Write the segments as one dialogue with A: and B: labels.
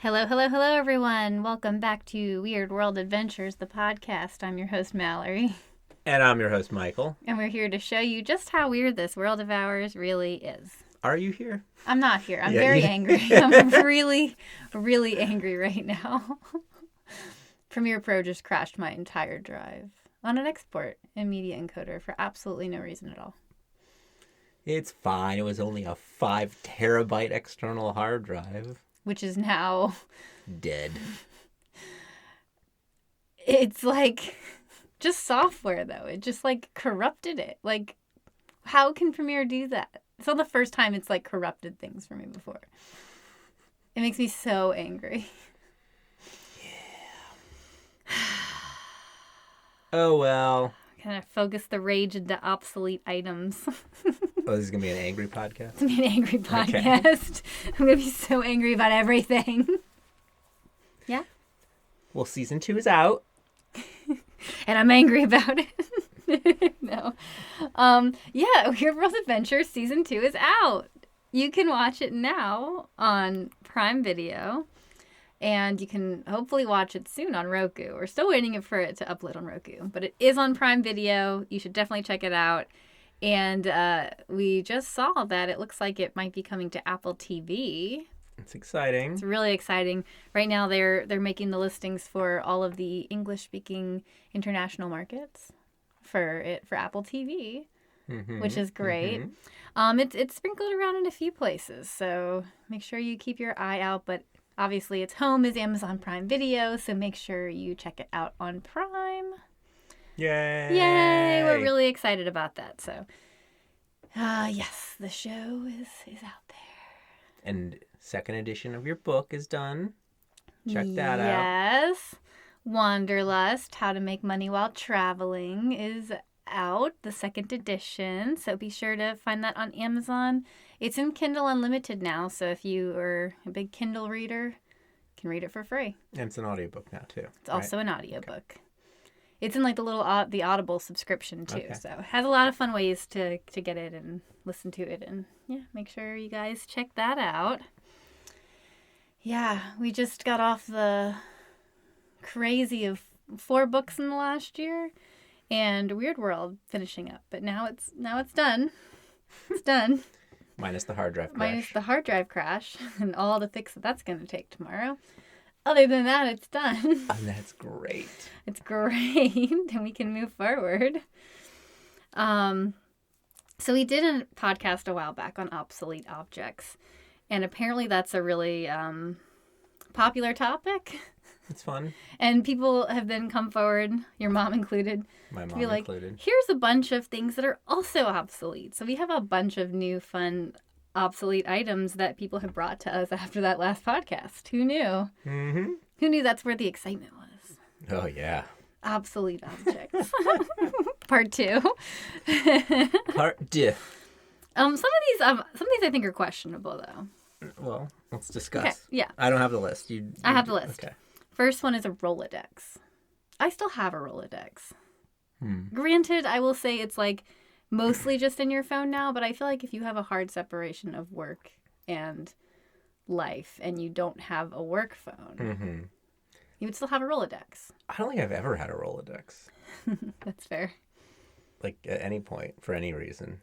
A: Hello, hello, hello, everyone. Welcome back to Weird World Adventures, the podcast. I'm your host, Mallory.
B: And I'm your host, Michael.
A: And we're here to show you just how weird this world of ours really is.
B: Are you here?
A: I'm not here. I'm very angry. I'm really, really angry right now. Premiere Pro just crashed my entire drive on an export and media encoder for absolutely no reason at all.
B: It's fine. It was only a 5 terabyte external hard drive.
A: Which is now...
B: dead.
A: It's like... just software, though. It just, like, corrupted it. Like, how can Premiere do that? It's not the first time it's, like, corrupted things for me before. It makes me so angry.
B: Yeah. Oh, well.
A: Kind of focus the rage into obsolete items.
B: Oh, this is going to be an angry podcast?
A: It's going to be an angry podcast. Okay. I'm going to be so angry about everything. Yeah?
B: Well, season 2 is out.
A: And I'm angry about it. No. Yeah, Weird World Adventure Season 2 is out. You can watch it now on Prime Video. And you can hopefully watch it soon on Roku. We're still waiting for it to upload on Roku. But it is on Prime Video. You should definitely check it out. And we just saw that it looks like it might be coming to Apple TV.
B: It's exciting.
A: It's really exciting. Right now they're making the listings for all of the English-speaking international markets for Apple TV, which is great. It's sprinkled around in a few places, so make sure you keep your eye out. But obviously its home is Amazon Prime Video, so make sure you check it out on Prime.
B: Yay!
A: Yay! We're really excited about that. So, yes, the show is out there.
B: And second edition of your book is done. Check that out.
A: Yes. Wanderlust, How to Make Money While Traveling is out, the second edition. So be sure to find that on Amazon. It's in Kindle Unlimited now, so if you are a big Kindle reader, you can read it for free.
B: And it's an audiobook now, too.
A: It's also an audiobook. Okay. It's in like the Audible subscription, too.
B: Okay.
A: So it has a lot of fun ways to get it and listen to it. And yeah, make sure you guys check that out. Yeah, we just got off the crazy of 4 books in the last year and Weird World finishing up. But now it's done. It's done.
B: Minus the hard drive crash.
A: Minus the hard drive crash and all the fix that's going to take tomorrow. Other than that, it's done.
B: And that's great.
A: It's great. And we can move forward. So we did a podcast a while back on obsolete objects. And apparently that's a really popular topic.
B: It's fun.
A: And people have then come forward, your mom included.
B: My mom included.
A: Here's a bunch of things that are also obsolete. So we have a bunch of new fun obsolete items that people have brought to us after that last podcast. Who knew? Mm-hmm. Who knew that's where the excitement was?
B: Oh, yeah.
A: Obsolete objects. Part 2.
B: Part 2.
A: Some of these I think are questionable though.
B: Well, let's discuss.
A: Okay, yeah.
B: I don't have the list.
A: I have the list.
B: Okay.
A: First one is a Rolodex. I still have a Rolodex. Granted, I will say it's like mostly just in your phone now, but I feel like if you have a hard separation of work and life and you don't have a work phone, you would still have a Rolodex.
B: I don't think I've ever had a Rolodex.
A: That's fair.
B: Like at any point, for any reason.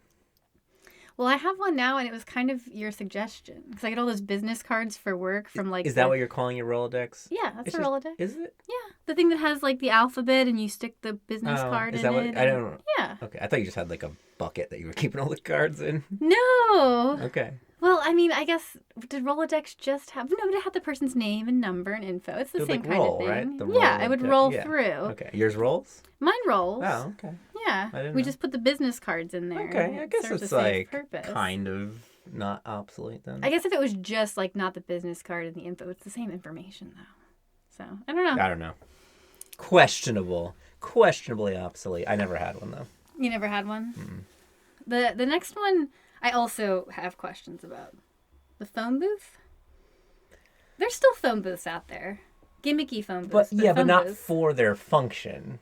A: Well, I have one now, and it was kind of your suggestion. Because I get all those business cards for work from like...
B: Is that what you're calling your Rolodex?
A: Yeah, that's a Rolodex.
B: Is it?
A: Yeah. The thing that has like the alphabet and you stick the business card in it.
B: I don't know.
A: Yeah.
B: Okay, I thought you just had like a bucket that you were keeping all the cards in.
A: No.
B: Okay.
A: Well, I mean, I guess, did Rolodex just have... No, but it had the person's name and number and info. It's the same
B: like
A: kind
B: roll,
A: of thing.
B: right? The
A: Yeah,
B: roll
A: it would
B: deck.
A: roll
B: Yeah.
A: through.
B: Okay. Yours rolls?
A: Mine rolls.
B: Oh, okay.
A: Yeah. We just put the business cards in there.
B: Okay, I guess
A: serves
B: it's
A: a safe
B: like
A: purpose.
B: kind of not obsolete then.
A: I guess if it was just like not the business card and the info, it's the same information though. So, I don't know.
B: I don't know. Questionably obsolete. I never had one though.
A: You never had one? Mm-mm. The next one I also have questions about. The phone booth? There's still phone booths out there. Gimmicky phone booths.
B: But not for their function.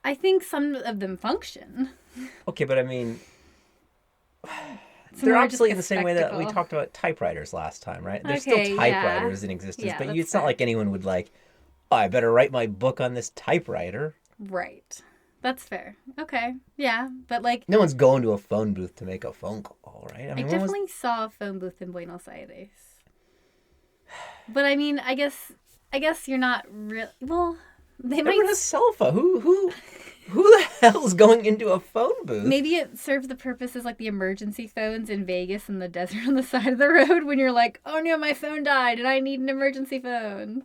A: I think some of them function.
B: Okay, but I mean, They're obsolete in the same way that we talked about typewriters last time, right? There's still typewriters in existence, but it's not like anyone would like, oh, I better write my book on this typewriter.
A: Right. That's fair. Okay. Yeah, but like...
B: No one's going to a phone booth to make a phone call, right?
A: I definitely saw a phone booth in Buenos Aires. But I mean, I guess you're not really... Well, they might...
B: Everyone has a cell phone. Who the hell's going into a phone booth?
A: Maybe it serves the purpose as like the emergency phones in Vegas in the desert on the side of the road when you're like, oh no, my phone died and I need an emergency phone.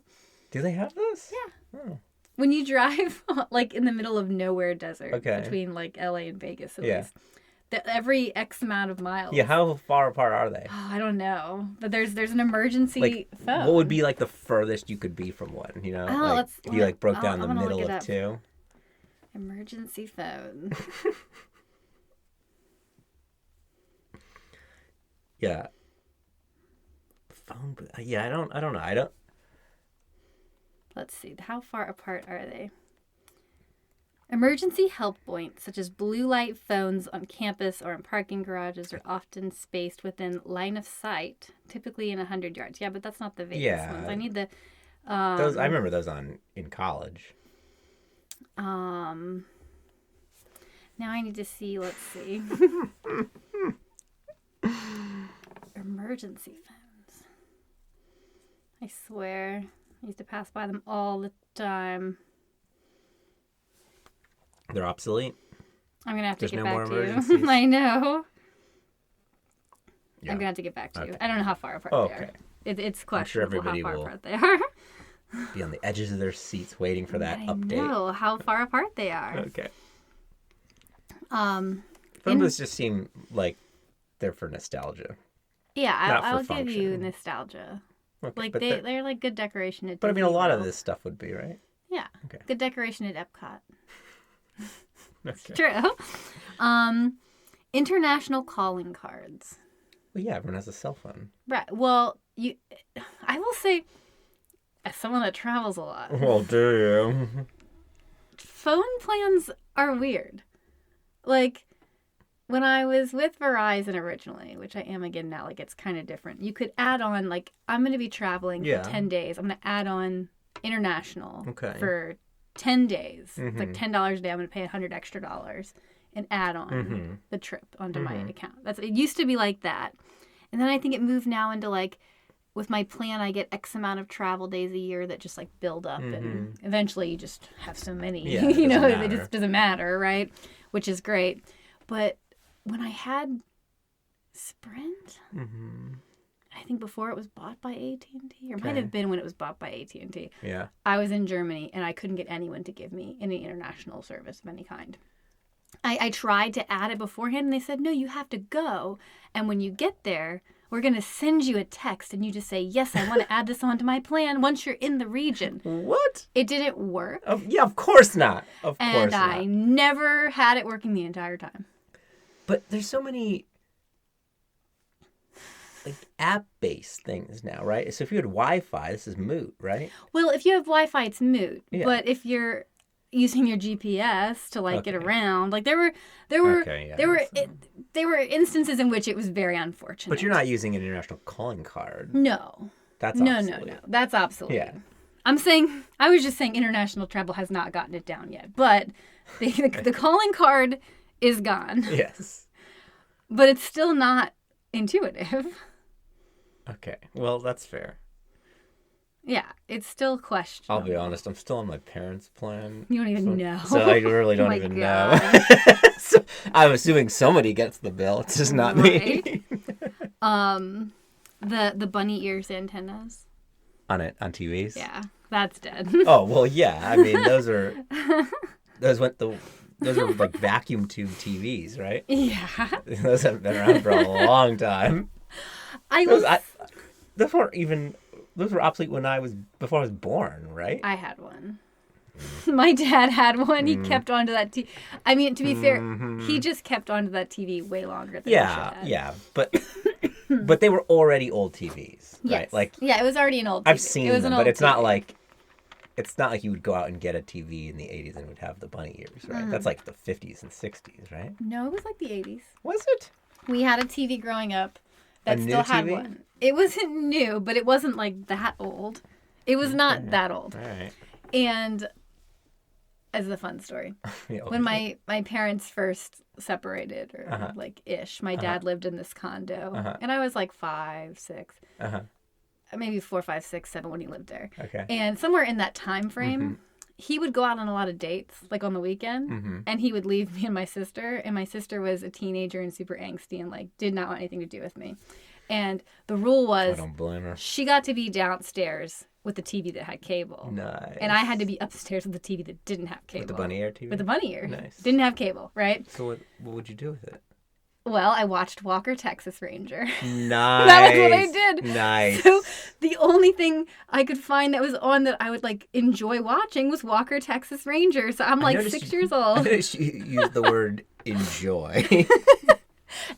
B: Do they have those?
A: Yeah.
B: Oh.
A: When you drive like in the middle of nowhere desert between like LA and Vegas at least. Every X amount of miles.
B: Yeah, how far apart are they?
A: Oh, I don't know. But there's an emergency phone.
B: What would be like the furthest you could be from one, you know?
A: Oh,
B: like, if you like broke down the middle of two.
A: Emergency phone.
B: Yeah. Phone booth. Yeah, I don't know.
A: Let's see. How far apart are they? Emergency help points, such as blue light phones on campus or in parking garages, are often spaced within line of sight, typically in 100 yards. Yeah, but that's not the Vegas ones. I need the...
B: those. I remember those in college.
A: Now I need to see, let's see. Emergency phones. I swear. I used to pass by them all the time.
B: They're obsolete?
A: I'm going to have to get back to
B: emergencies?
A: you. I know.
B: Yeah.
A: I'm going to have to get back to you. I don't know how far apart they are. It's questionable how far apart they are.
B: Be on the edges of their seats waiting for that update.
A: I know how far apart they are.
B: Okay. Phone booths just seem like they're for nostalgia.
A: Yeah, I'll give you nostalgia. Okay, like they're like good decoration at Disney.
B: But I mean, a lot of this stuff would be, right?
A: Yeah. Okay. Good decoration at Epcot. It's
B: true.
A: International calling cards.
B: Well, yeah, everyone has a cell phone.
A: Right. Well, I will say, as someone that travels a lot.
B: Well, do you?
A: Phone plans are weird. Like, when I was with Verizon originally, which I am again now, like, it's kind of different. You could add on, like, I'm going to be traveling for 10 days. I'm going to add on international for 10 days. Mm-hmm. It's like $10 a day. I'm going to pay $100 extra and add on the trip onto my account. It used to be like that. And then I think it moved now into, like, with my plan, I get X amount of travel days a year that just, like, build up. And eventually you just have so many.
B: Yeah,
A: you know, it just doesn't matter, right? Which is great. But when I had Sprint, I think before it was bought by AT&T, or might have been when it was bought by AT&T.
B: Yeah.
A: I was in Germany, and I couldn't get anyone to give me any international service of any kind. I tried to add it beforehand, and they said, no, you have to go. And when you get there, we're going to send you a text, and you just say, yes, I want to add this onto my plan once you're in the region.
B: What?
A: It didn't work.
B: Yeah, of course not.
A: And I never had it working the entire time.
B: But there's so many like app-based things now, right? So if you had Wi-Fi, this is moot, right?
A: Well, if you have Wi-Fi, it's moot. Yeah. But if you're using your GPS to like get around, like there were instances in which it was very unfortunate.
B: But you're not using an international calling card.
A: No.
B: That's obsolete.
A: No. That's obsolete.
B: Yeah.
A: I was just saying international travel has not gotten it down yet, but the calling card is gone.
B: Yes.
A: But it's still not intuitive.
B: Okay. Well, that's fair.
A: Yeah, it's still questionable.
B: I'll be honest, I'm still on my parents' plan.
A: You don't even know.
B: So I really don't even know. So I'm assuming somebody gets the bill. It's just not me.
A: The bunny ears antennas.
B: On TVs?
A: Yeah, that's dead.
B: Oh, well, yeah. I mean, those are like vacuum tube TVs, right?
A: Yeah.
B: Those have been around for a long time. Those were obsolete before I was born, right?
A: I had one. My dad had one. He kept onto that TV. I mean, to be fair, he just kept onto that TV way longer than he should have.
B: Yeah. But they were already old TVs, right?
A: Yes.
B: Like,
A: yeah, it was already an old TV.
B: I've seen them, but it's not like you would go out and get a TV in the 80s and it would have the bunny ears, right? That's like the 50s and 60s, right?
A: No, it was like the 80s.
B: Was it?
A: We had a TV growing up that still had
B: TV?
A: one. It wasn't new, but it wasn't like that old. It was not that old.
B: All right.
A: And as a fun story, when my parents first separated, or like ish, my dad lived in this condo, and I was like 5, 6, maybe 4, 5, 6, 7 when he lived there.
B: Okay.
A: And somewhere in that time frame, he would go out on a lot of dates, like on the weekend, and he would leave me and my sister. And my sister was a teenager and super angsty and like did not want anything to do with me. And the rule was,
B: I don't blame her.
A: She got to be downstairs with the TV that had cable.
B: Nice.
A: And I had to be upstairs with the TV that didn't have cable.
B: With the bunny ear TV?
A: With the bunny ear.
B: Nice.
A: Didn't have cable, right?
B: So what would you do with it?
A: Well, I watched Walker, Texas Ranger.
B: Nice.
A: That was what I did.
B: Nice.
A: So the only thing I could find that was on that I would like enjoy watching was Walker, Texas Ranger. So I'm like 6 years old.
B: I noticed you used the word enjoy.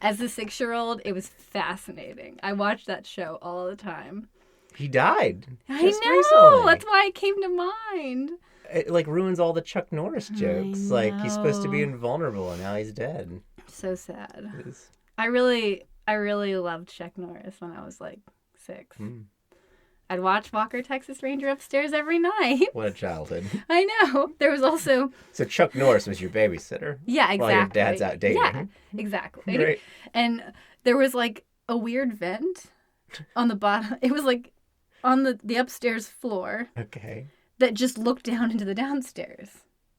A: As a 6-year-old, it was fascinating. I watched that show all the time.
B: He died.
A: I know.
B: Recently.
A: That's why it came to mind.
B: It like ruins all the Chuck Norris jokes. Like he's supposed to be invulnerable and now he's dead.
A: So sad. I really loved Chuck Norris when I was like 6. I'd watch Walker, Texas Ranger upstairs every night.
B: What a childhood.
A: I know. There was also...
B: So Chuck Norris was your babysitter?
A: Yeah, exactly.
B: While your dad's out dating?
A: Yeah, exactly.
B: Great.
A: And there was like a weird vent on the bottom. It was like on the upstairs floor.
B: Okay.
A: That just looked down into the downstairs.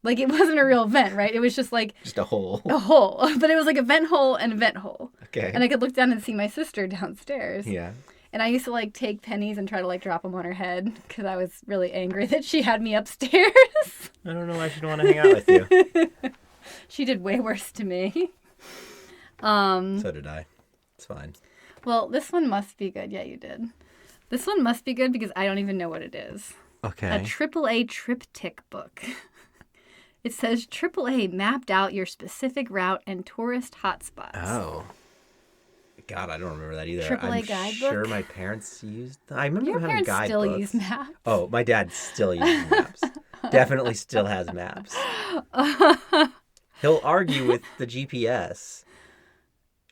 A: Like, it wasn't a real vent, right? It was just like...
B: Just a hole.
A: A hole. But it was like a vent hole and a vent hole.
B: Okay.
A: And I could look down and see my sister downstairs.
B: Yeah.
A: And I used to, like, take pennies and try to, like, drop them on her head because I was really angry that she had me upstairs.
B: I don't know why she'd want to hang out with you.
A: She did way worse to me.
B: So did I. It's fine.
A: Well, this one must be good. Yeah, you did. This one must be good because I don't even know what it is.
B: Okay.
A: A AAA triptych book. It says AAA mapped out your specific route and tourist hotspots.
B: Oh. God, I don't remember that either.
A: AAA guidebook?
B: I'm sure my parents used... I remember
A: Your
B: having
A: parents
B: guidebooks.
A: still use maps?
B: Oh, my dad still uses maps. Definitely still has maps. He'll argue with the GPS.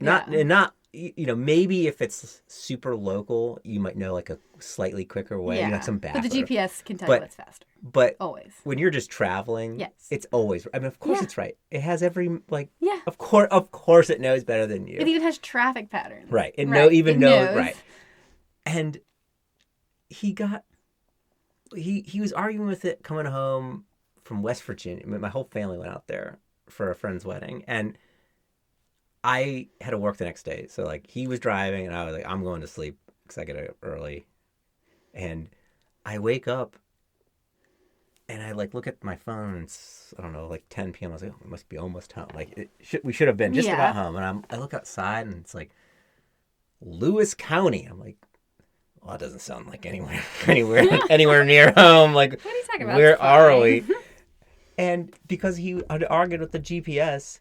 B: Not, you know, maybe if it's super local, you might know like a slightly quicker way.
A: Yeah.
B: You know, some back.
A: But the GPS can tell you what's faster.
B: But
A: always.
B: When you're just traveling,
A: yes,
B: it's always. I mean, of course it's right. It has every like.
A: Yeah.
B: Of course, it knows better than you.
A: It even has traffic patterns.
B: Right. It
A: knows
B: right. And he was arguing with it coming home from West Virginia. My whole family went out there for a friend's wedding, and I had to work the next day. So like he was driving, and I was like, I'm going to sleep because I get up early, and I wake up. And I like look at my phone and it's, I don't know, like 10 p.m. I was like, oh, we must be almost home. Like we should have been just about home. And I look outside and it's like Lewis County. I'm like, well, that doesn't sound like anywhere near home. Like,
A: what are you talking about?
B: Where are we? And because he had argued with the GPS,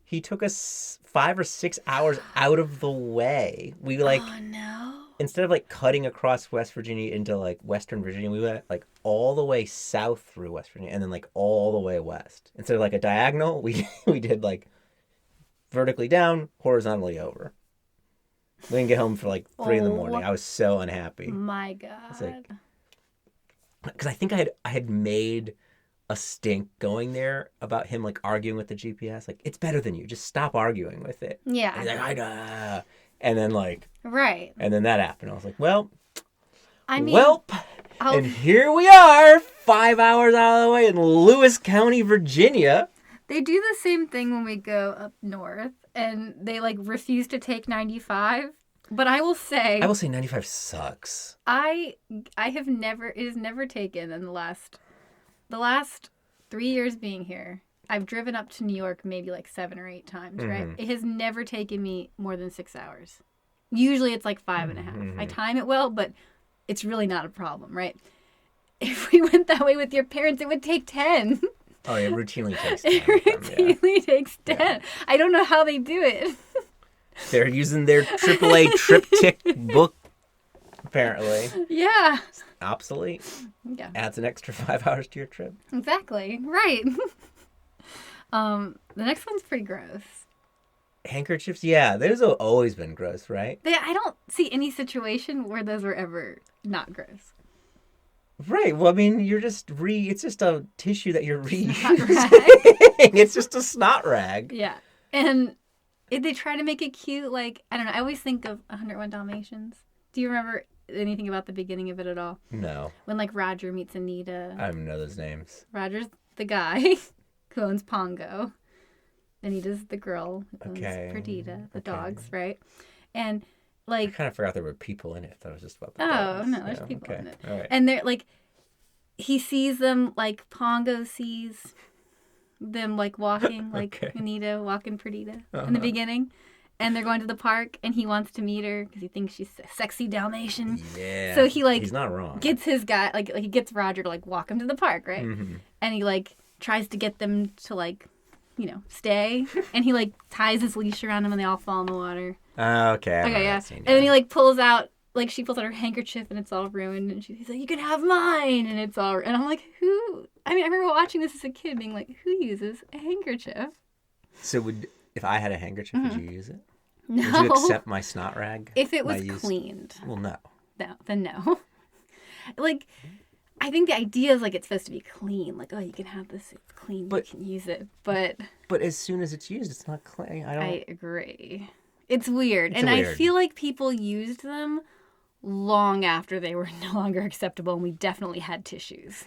B: he took us 5 or 6 hours out of the way. We like,
A: oh no.
B: Instead of like cutting across West Virginia into like Western Virginia, we went like all the way south through West Virginia and then like all the way west. Instead of like a diagonal, we did like vertically down, horizontally over. We didn't get home for like 3 in the morning. I was so unhappy.
A: My God.
B: Because I think I had made a stink going there about him like arguing with the GPS. Like, it's better than you. Just stop arguing with it.
A: Yeah.
B: And he's like, I know. And then like,
A: right.
B: And then that happened. I was like, well, and here we are, 5 hours out of the way in Lewis County, Virginia.
A: They do the same thing when we go up north, and they like refuse to take 95. But I will say
B: 95 sucks.
A: It is never taken in the last 3 years being here. I've driven up to New York maybe like 7 or 8 times, right? It has never taken me more than 6 hours. Usually it's like 5.5. I time it well, but it's really not a problem, right? If we went that way with your parents, it would take 10.
B: Oh, it routinely takes 10.
A: It routinely takes 10. Yeah. I don't know how they do it.
B: They're using their AAA triptych book, apparently.
A: Yeah.
B: Obsolete.
A: Yeah.
B: Adds an extra 5 hours to your trip.
A: Exactly. Right. The next one's pretty gross.
B: Handkerchiefs? Yeah, those have always been gross, right?
A: I don't see any situation where those were ever not gross.
B: Right. Well, I mean, it's just a tissue that you're
A: Snot
B: reusing.
A: rag.
B: It's just a snot rag.
A: Yeah. And if they try to make it cute, like, I don't know. I always think of 101 Dalmatians. Do you remember anything about the beginning of it at all?
B: No.
A: When, like, Roger meets Anita.
B: I don't even know those names.
A: Roger's the guy who owns Pongo. Anita's the girl who owns Perdita, the dogs, right? And, like...
B: I kind of forgot there were people in it. I thought it was just about the
A: Oh,
B: dogs.
A: no, there's people in it.
B: All right.
A: And they're, like... He sees them, like, Pongo sees them, like, walking, like Anita walking Perdita in the beginning. And they're going to the park, and he wants to meet her because he thinks she's a sexy Dalmatian.
B: Yeah.
A: So he, like...
B: He's not wrong.
A: Gets his guy... Like, he gets Roger to, like, walk him to the park, right?
B: Mm-hmm.
A: And he, like, tries to get them to, like, you know, stay. And he, like, ties his leash around them, and they all fall in the water.
B: Okay.
A: Okay, yeah. And then he, like, pulls out... Like, she pulls out her handkerchief, and it's all ruined, and he's like, you can have mine, and it's all... And I'm like, who... I mean, I remember watching this as a kid, being like, who uses a handkerchief?
B: So if I had a handkerchief, would you use it?
A: No.
B: Would you accept my snot rag?
A: If it was cleaned.
B: Well, no.
A: No, then no. Like, I think the idea is, like, it's supposed to be clean. Like, oh, you can have this, it's clean, you can use it, but...
B: But as soon as it's used, it's not clean.
A: I agree. It's weird. I feel like people used them long after they were no longer acceptable, and we definitely had tissues.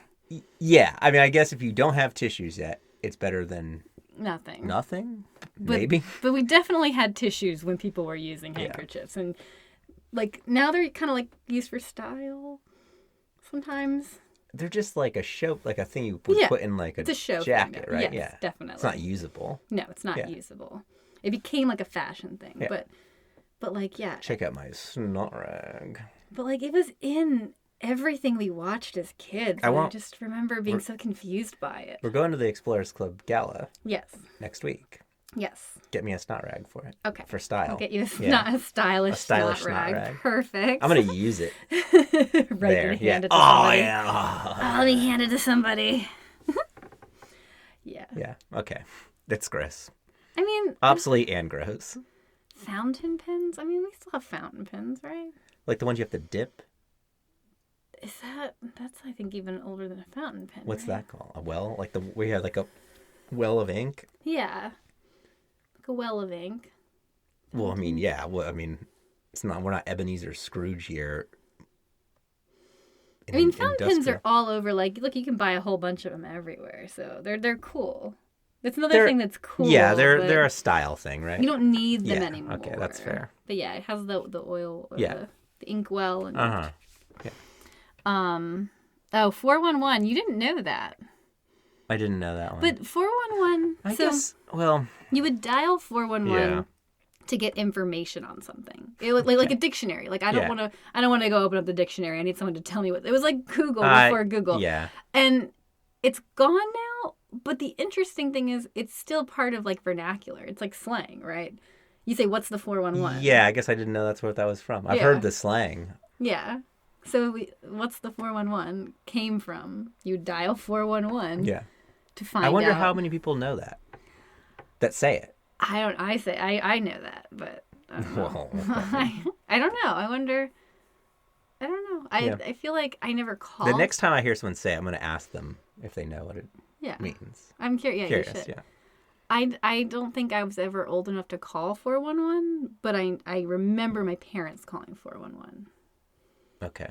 B: Yeah. I mean, I guess if you don't have tissues yet, it's better than...
A: Nothing.
B: Maybe.
A: But we definitely had tissues when people were using handkerchiefs. And, like, now they're kind of, like, used for style sometimes.
B: They're just like a show, like a thing you would put in, like, a
A: show
B: jacket,
A: thing,
B: right?
A: Yes, definitely.
B: It's not usable.
A: No, it's not usable. It became, like, a fashion thing.
B: Yeah.
A: But, like, yeah.
B: Check out my snot rag.
A: But, like, it was in everything we watched as kids. I just remember being so confused by it.
B: We're going to the Explorers Club Gala.
A: Yes.
B: Next week.
A: Yes.
B: Get me a snot rag for it.
A: Okay.
B: For style.
A: I'll get you a stylish snot rag. Perfect.
B: I'm going to use it.
A: Ready to hand it to somebody.
B: Oh, yeah.
A: I'll be handed to somebody. Yeah.
B: Yeah. Okay. That's gross.
A: I mean...
B: Obsolete and gross.
A: Fountain pens? I mean, we still have fountain pens, right?
B: Like the ones you have to dip?
A: That's, I think, even older than a fountain pen.
B: What's that called? A well? Like we have like a well of ink?
A: Yeah. Like a well of ink.
B: Well, I mean, yeah. Well, I mean, we're not Ebenezer Scrooge here.
A: I mean, fountain pens are all over. Like, look, you can buy a whole bunch of them everywhere. So they're cool. That's another thing that's cool.
B: Yeah, they're a style thing, right?
A: You don't need them anymore.
B: Okay, that's fair.
A: But yeah, it has the oil, or the ink well. And,
B: yeah.
A: 411. You didn't know that.
B: I didn't know that one.
A: But 411.
B: I guess. Well,
A: you would dial 411 to get information on something. It was like a dictionary. Like I don't want to go open up the dictionary. I need someone to tell me what. It was like Google before Google.
B: Yeah.
A: And it's gone now. But the interesting thing is, it's still part of like vernacular. It's like slang, right? You say, "What's the 411?"
B: Yeah, I guess I didn't know that's what that was from. I've heard the slang.
A: Yeah. So what's the 411 came from? You dial 411.
B: Yeah.
A: To find out.
B: I wonder how many people know that say it.
A: I know that, but I don't know.
B: Well, okay.
A: I don't know. I wonder. I don't know. I feel like I never called.
B: The next time I hear someone say it, I'm going to ask them if they know what it means.
A: I'm curious. Yeah, you should.
B: Yeah.
A: I don't think I was ever old enough to call 411, but I remember my parents calling 411.
B: Okay.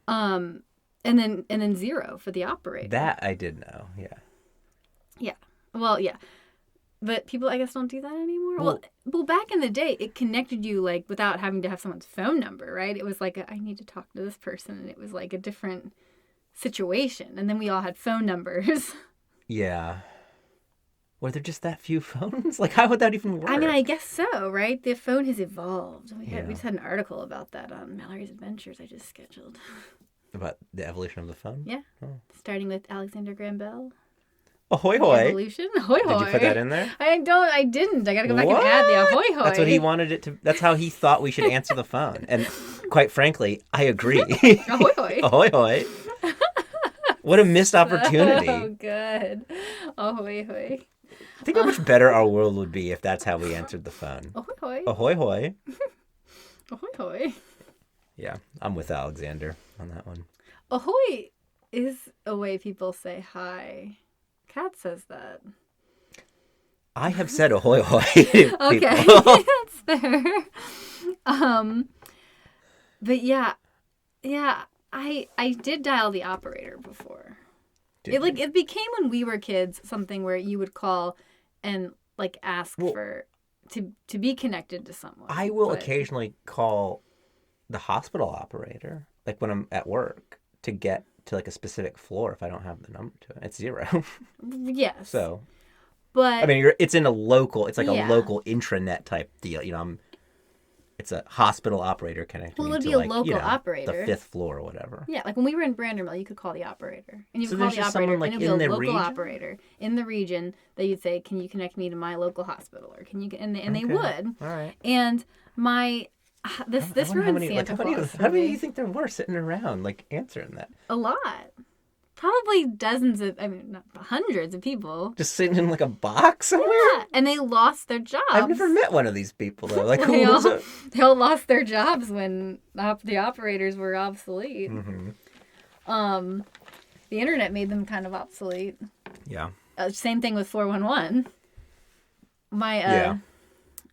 A: And then 0 for the operator.
B: That I did know. Yeah.
A: Yeah. Well, yeah. But people, I guess, don't do that anymore. Well, back in the day, it connected you, like, without having to have someone's phone number, right? It was like, I need to talk to this person, and it was, like, a different situation. And then we all had phone numbers.
B: Yeah. Were there just that few phones? Like, how would that even work?
A: I mean, I guess so, right? The phone has evolved. We just had an article about that on Mallory's Adventures I just scheduled.
B: About the evolution of the phone?
A: Yeah. Oh. Starting with Alexander Graham Bell.
B: Ahoy hoy.
A: Evolution? Ahoy hoy.
B: Did you put that in there?
A: I didn't. I gotta go back and add the ahoy hoy.
B: That's what he wanted it to. That's how he thought we should answer the phone. And quite frankly, I agree.
A: Ahoy hoy.
B: Ahoy hoy. What a missed opportunity.
A: Oh, good. Ahoy hoy.
B: Think how much better our world would be if that's how we answered the phone.
A: Ahoy hoy.
B: Ahoy hoy.
A: Ahoy hoy.
B: Yeah, I'm with Alexander on that one.
A: Ahoy is a way people say hi. Kat says that.
B: I have said ahoy hoy to
A: Okay,
B: people.
A: that's fair. But yeah, I did dial the operator before. It became when we were kids something where you would call and like ask for to be connected to someone.
B: I will occasionally call the hospital operator, like when I'm at work, to get to like a specific floor if I don't have the number to it. It's 0.
A: Yes.
B: So,
A: but
B: I mean, it's in a local. It's like a local intranet type deal. You know, it's a hospital operator connecting me to like,
A: local operator.
B: The 5th floor or whatever.
A: Yeah, like when we were in Brandermill, you could call the operator. And you
B: So
A: could call
B: there's
A: the
B: just
A: operator,
B: someone, like,
A: and it would be
B: in
A: a
B: the
A: local
B: region?
A: operator in the region that you'd say, "Can you connect me to my local hospital?" Or can you? And they would.
B: All right.
A: And this ruined Santa Claus.
B: How many do you think there were sitting around, like, answering that?
A: A lot. Probably dozens of, not hundreds of people.
B: Just sitting in, like, a box somewhere?
A: Yeah, and they lost their jobs.
B: I've never met one of these people, though. Like,
A: they
B: who was it?
A: They all lost their jobs when the operators were obsolete.
B: Mm-hmm.
A: The internet made them kind of obsolete.
B: Yeah.
A: Same thing with 411.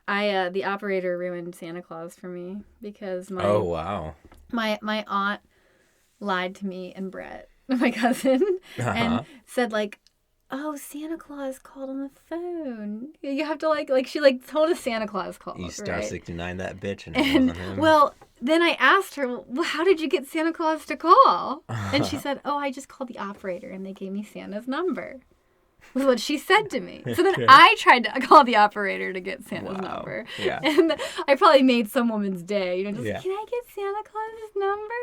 A: The operator ruined Santa Claus for me because my aunt lied to me and Brett, my cousin, and said like, "Oh, Santa Claus called on the phone. You have to like she told us Santa Claus called."
B: You star
A: right?
B: 69 that bitch and it
A: And
B: wasn't him.
A: well, then I asked her, "Well, how did you get Santa Claus to call?" And she said, "Oh, I just called the operator and they gave me Santa's number." Was what she said to me. So then I tried to call the operator to get Santa's number.
B: Yeah.
A: And I probably made some woman's day. Can I get Santa Claus's number?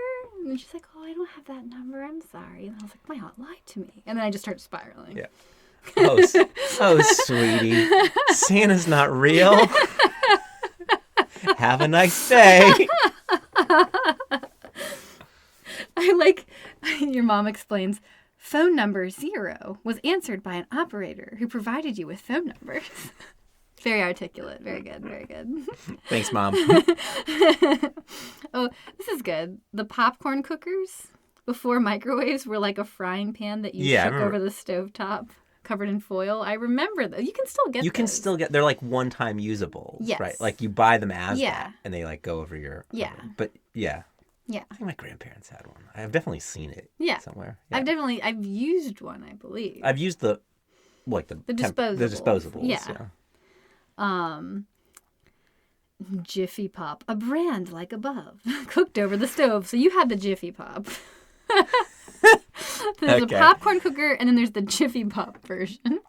A: And she's like, "Oh, I don't have that number. I'm sorry." And I was like, my aunt lied to me. And then I just started spiraling.
B: Yeah. Oh, sweetie. Santa's not real. Have a nice day.
A: Your mom explains, phone number 0 was answered by an operator who provided you with phone numbers. Very articulate. Very good. Very good.
B: Thanks, Mom.
A: Oh, this is good. The popcorn cookers before microwaves were like a frying pan that you shook over the stovetop covered in foil. I remember that. You can still get those.
B: They're like one-time usables,
A: yes.
B: Right? Like you buy them as that, and they like go over your...
A: Yeah.
B: But yeah.
A: Yeah.
B: I think my grandparents had one. I've definitely seen it somewhere. Yeah.
A: I've used one, I believe.
B: I've used the disposables. The disposables.
A: Yeah. Jiffy Pop, a brand like above, cooked over the stove. So you had the Jiffy Pop. There's a popcorn cooker, and then there's the Jiffy Pop version.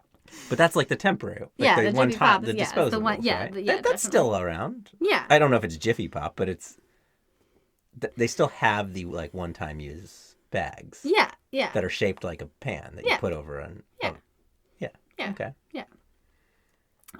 B: But that's like the temporary. Like
A: the
B: one
A: Jiffy
B: time,
A: Pop
B: the
A: is,
B: disposables.
A: the one,
B: right? That's still around.
A: Yeah.
B: I don't know if it's Jiffy Pop, but it's... They still have the like one-time use bags.
A: Yeah.
B: That are shaped like a pan that you put over an...
A: Yeah.
B: Yeah. Okay.
A: Yeah.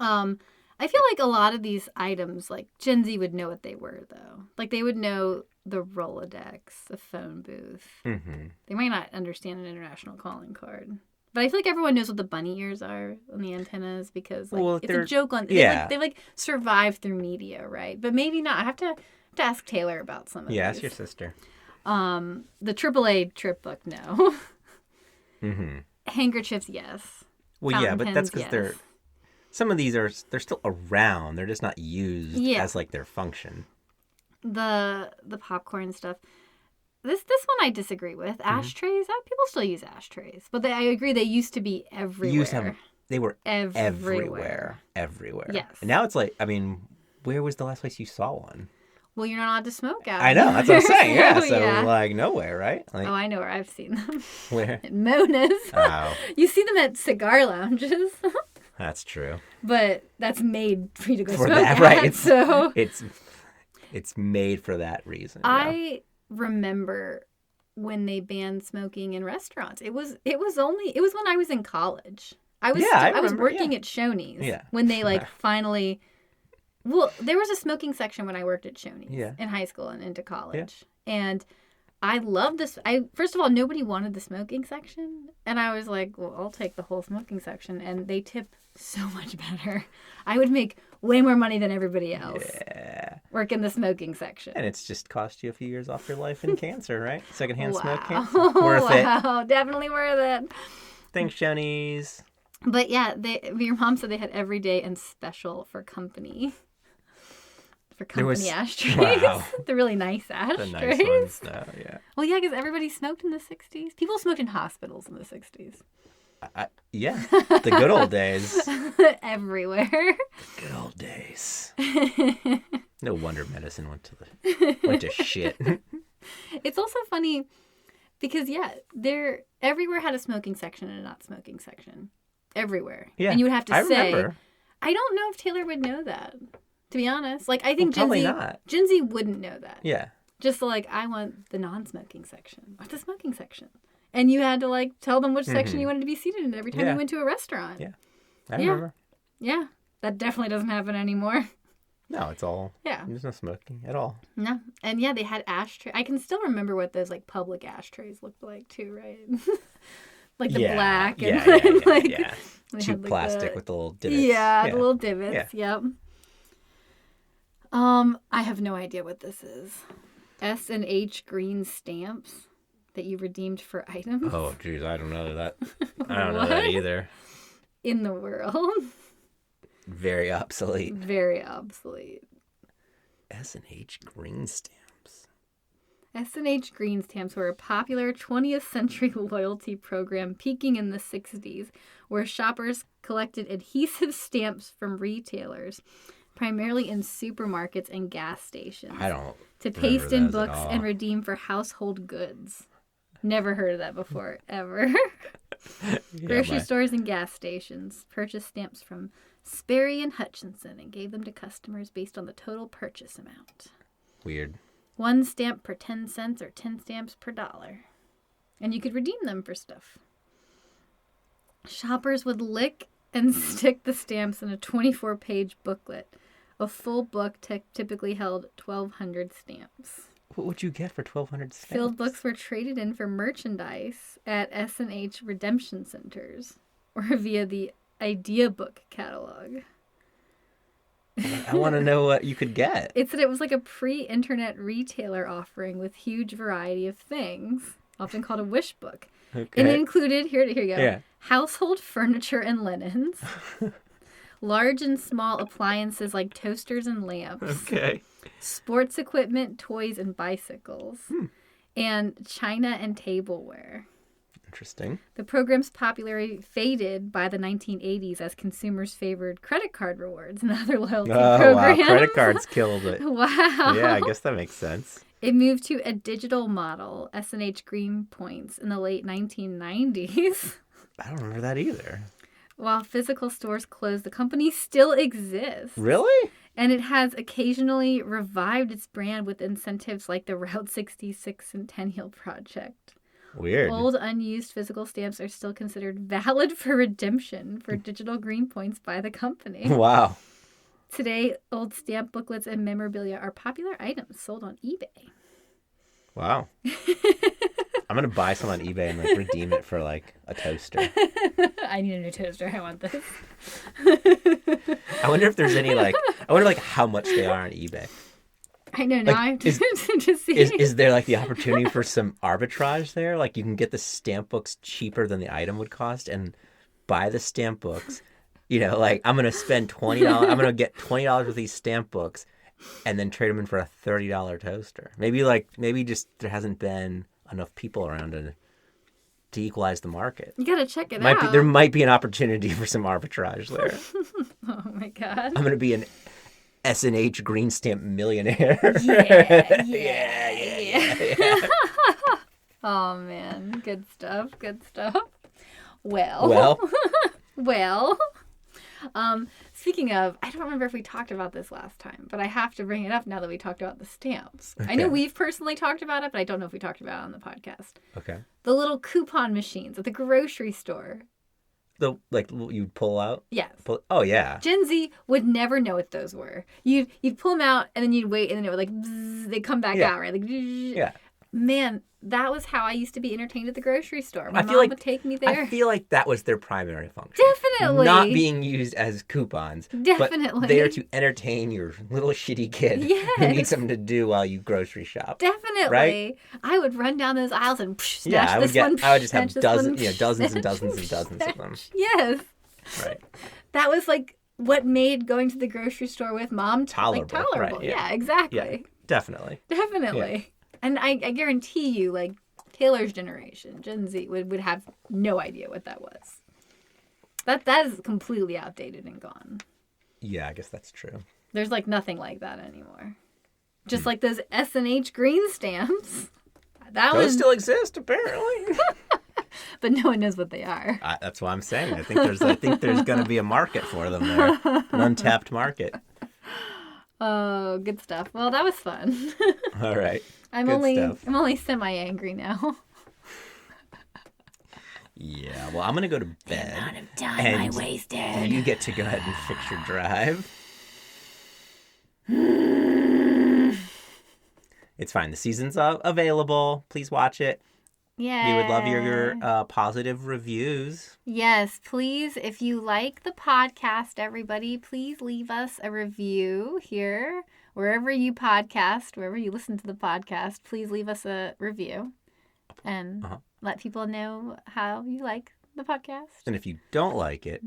A: I feel like a lot of these items, like Gen Z would know what they were, though. Like they would know the Rolodex, the phone booth.
B: Mm-hmm.
A: They might not understand an international calling card. But I feel like everyone knows what the bunny ears are on the antennas because it's a joke on... They like survive through media, right? But maybe not. I have to ask Taylor about some of these.
B: Yeah, ask your sister.
A: The AAA trip book, no.
B: Mm-hmm.
A: Handkerchiefs, yes.
B: Well, yeah, but that's because some of these they're still around. They're just not used as like their function.
A: The popcorn stuff. This one I disagree with. Ashtrays, people still use ashtrays, but I agree they used to be everywhere.
B: They were everywhere.
A: Yes.
B: And now it's like, I mean, where was the last place you saw one?
A: Well, you're not allowed to smoke out.
B: I know, that's what I'm saying. Yeah, so like nowhere, right? Like,
A: I know where I've seen them.
B: Where?
A: At Mona's.
B: Oh.
A: You see them at cigar lounges.
B: That's true.
A: But that's made for you to go
B: for
A: smoke
B: that,
A: at,
B: right?
A: So
B: it's made for that reason.
A: I remember when they banned smoking in restaurants. It was when I was in college. I was working at Shoney's when they finally. Well, there was a smoking section when I worked at Shoney's in high school and into college, and I love this. First of all, nobody wanted the smoking section. And I was like, well, I'll take the whole smoking section. And they tip so much better. I would make way more money than everybody else.
B: Yeah.
A: Work in the smoking section.
B: And it's just cost you a few years off your life in cancer, right? Secondhand smoke
A: Wow.
B: cancer. Worth it.
A: Wow, definitely worth it.
B: Thanks, Shonies.
A: But yeah, your mom said they had every day and special for company. For company ashtrays.
B: Wow.
A: The really nice ashtrays.
B: The nice ones, no, yeah.
A: Well, yeah, because everybody smoked in the 60s. People smoked in hospitals in the 60s.
B: Yeah, the good old days.
A: Everywhere.
B: The good old days. No wonder medicine went to shit.
A: It's also funny because, yeah, everywhere had a smoking section and a not smoking section. Everywhere.
B: Yeah,
A: and you would have to say,
B: remember.
A: I don't know if Taylor would know that, to be honest. Like, I think
B: Probably not.
A: Gen Z wouldn't know that.
B: Yeah.
A: Just like, I want the non-smoking section or the smoking section. And you had to, like, tell them which section you wanted to be seated in every time you went to a restaurant.
B: Yeah. I remember.
A: Yeah. That definitely doesn't happen anymore.
B: No, it's all...
A: Yeah.
B: There's no smoking at all.
A: No. And, yeah, they had ashtrays. I can still remember what those, like, public ashtrays looked like, too, right? Like the black. And
B: yeah. Cheap plastic with the little divots.
A: Yeah, the little divots. Yeah. Yep. I have no idea what this is. S&H Green Stamps that you redeemed for items.
B: Oh, geez, I don't know that. I don't know that either.
A: In the world.
B: Very obsolete.
A: Very obsolete.
B: S&H Green Stamps.
A: S&H Green Stamps were a popular 20th century loyalty program peaking in the 60s, where shoppers collected adhesive stamps from retailers, primarily in supermarkets and gas stations.
B: I don't
A: to paste in books and redeem for household goods. Never heard of that before, ever. Grocery stores and gas stations purchased stamps from Sperry and Hutchinson and gave them to customers based on the total purchase amount.
B: Weird.
A: 1 stamp per 10 cents or 10 stamps per $1. And you could redeem them for stuff. Shoppers would lick and stick the stamps in a 24-page booklet. A full book typically held 1,200 stamps.
B: What would you get for 1,200 stamps?
A: Filled books were traded in for merchandise at S&H redemption centers or via the Idea Book catalog.
B: I want to know what you could get.
A: It said it was like a pre-internet retailer offering with huge variety of things, often called a wish book. Okay. And it included, here you go, household furniture and linens, large and small appliances like toasters and lamps, sports equipment, toys, and bicycles, and china and tableware.
B: Interesting.
A: The program's popularity faded by the 1980s as consumers favored credit card rewards and other loyalty programs.
B: Wow, credit cards killed it.
A: Wow.
B: Yeah, I guess that makes sense.
A: It moved to a digital model, S&H Green Points, in the late 1990s.
B: I don't remember that either.
A: While physical stores closed, the company still exists.
B: Really?
A: And it has occasionally revived its brand with incentives like the Route 66 Centennial Project.
B: Weird.
A: Old, unused physical stamps are still considered valid for redemption for digital green points by the company.
B: Wow.
A: Today, old stamp booklets and memorabilia are popular items sold on eBay. Wow.
B: I'm going to buy some on eBay and like redeem it for like a toaster.
A: I need a new toaster. I want this.
B: I wonder if there's any like, I wonder like how much they are on eBay.
A: I know, now
B: like,
A: I have to see.
B: Is there like the opportunity for some arbitrage there? Like you can get the stamp books cheaper than the item would cost and buy the stamp books. You know, like I'm going to spend $20. I'm going to get $20 with these stamp books and then trade them in for a $30 toaster. Maybe just there hasn't been enough people around to equalize the market.
A: You got to check it out.
B: There might be an opportunity for some arbitrage there.
A: Oh my God.
B: I'm going to be an S&H Green Stamp millionaire.
A: Yeah. Oh man, good stuff. Well. Speaking of, I don't remember if we talked about this last time, but I have to bring it up now that we talked about the stamps. Okay. I know we've personally talked about it, but I don't know if we talked about it on the podcast.
B: Okay.
A: The little coupon machines at the grocery store.
B: Like you'd pull out?
A: Yes.
B: Oh, yeah.
A: Gen Z would never know what those were. You'd pull them out, and then you'd wait, and then it would like, bzzz, they'd come back out, right? Like,
B: yeah.
A: Man, that was how I used to be entertained at the grocery store. My
B: I feel
A: mom
B: like-
A: would take me there.
B: I feel like that was their primary function.
A: Definitely.
B: Not being used as coupons.
A: Definitely.
B: But there to entertain your little shitty kid who
A: Yes.
B: needs something to do while you grocery shop.
A: Definitely.
B: Right?
A: I would run down those aisles and snatch
B: Yeah, I would
A: this one.
B: I would just have
A: snatch this one,
B: dozens and dozens
A: snatch,
B: and dozens of them.
A: Yes.
B: Right.
A: That was like what made going to the grocery store with mom
B: Tolerable,
A: Like, tolerable.
B: right, yeah.
A: Exactly.
B: Yeah, definitely.
A: Definitely. And I guarantee you, like, Taylor's generation, Gen Z, would have no idea what that was. That is completely outdated and gone.
B: Yeah, I guess that's true.
A: There's, like, nothing like that anymore. Just like those S&H Green Stamps.
B: Those still exist, apparently.
A: But no one knows what they are.
B: That's what I'm saying. I think there's going to be a market for them there. An untapped market.
A: Oh, good stuff. Well, that was fun.
B: All right.
A: I'm only semi-angry now.
B: Yeah, well, I'm going to go to bed.
A: The amount of time I wasted.
B: You get to go ahead and fix your drive. It's fine. The season's available. Please watch it.
A: Yeah.
B: We would love your positive reviews.
A: Yes, please. If you like the podcast, everybody, please leave us a review here. Wherever you podcast, wherever you listen to the podcast, please leave us a review and let people know how you like the podcast.
B: And if you don't like it,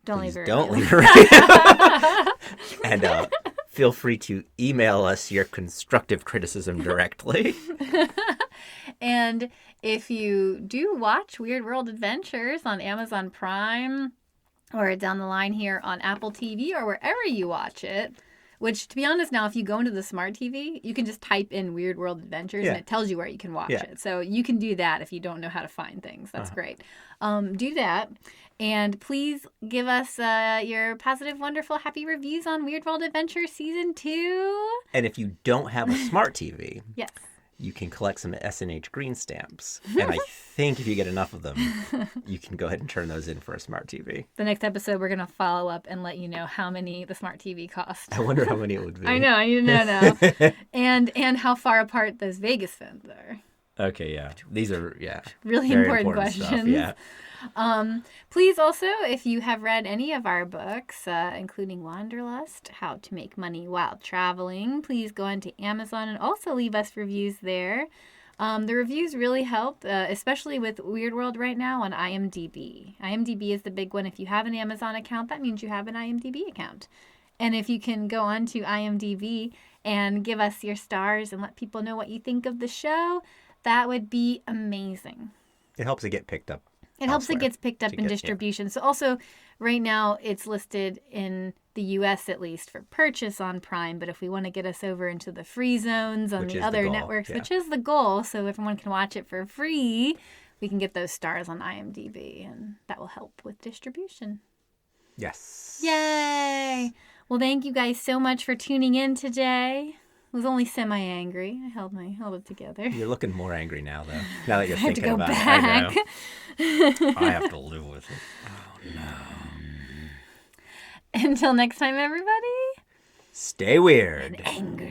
A: don't
B: please
A: leave a
B: don't
A: review.
B: leave a review. And feel free to email us your constructive criticism directly.
A: And if you do watch Weird World Adventures on Amazon Prime or down the line here on Apple TV or wherever you watch it, which, to be honest, now if you go into the smart TV, you can just type in Weird World Adventures and it tells you where you can watch it. So you can do that if you don't know how to find things. That's great. Do that. And please give us your positive, wonderful, happy reviews on Weird World Adventures Season 2.
B: And if you don't have a smart TV,
A: Yes.
B: you can collect some S&H Green Stamps. And I think if you get enough of them, you can go ahead and turn those in for a smart TV.
A: The next episode, we're going to follow up and let you know how many the smart TV cost.
B: I wonder how many it would be.
A: I know, I need to know now. and how far apart those Vegas phones are.
B: Okay, yeah. These are,
A: Really
B: very
A: important
B: stuff,
A: questions.
B: yeah.
A: Please also, if you have read any of our books, including Wanderlust, How to Make Money While Traveling, please go onto Amazon and also leave us reviews there. The reviews really help, especially with Weird World right now on IMDb. IMDb is the big one. If you have an Amazon account, that means you have an IMDb account. And if you can go on to IMDb and give us your stars and let people know what you think of the show, that would be amazing.
B: It helps it get picked up.
A: It helps it gets picked up in distribution. Yeah. So also, right now, it's listed in the U.S. at least for purchase on Prime. But if we want to get us over into the free zones on the other networks, which is the goal, so everyone can watch it for free, we can get those stars on IMDb, and that will help with distribution.
B: Yes.
A: Yay! Well, thank you guys so much for tuning in today. I was only semi-angry. I held it together.
B: You're looking more angry now, though. Now that you're thinking about
A: back.
B: it. I know. I have to live with it. Oh, no.
A: Until next time, everybody.
B: Stay weird.
A: And angry.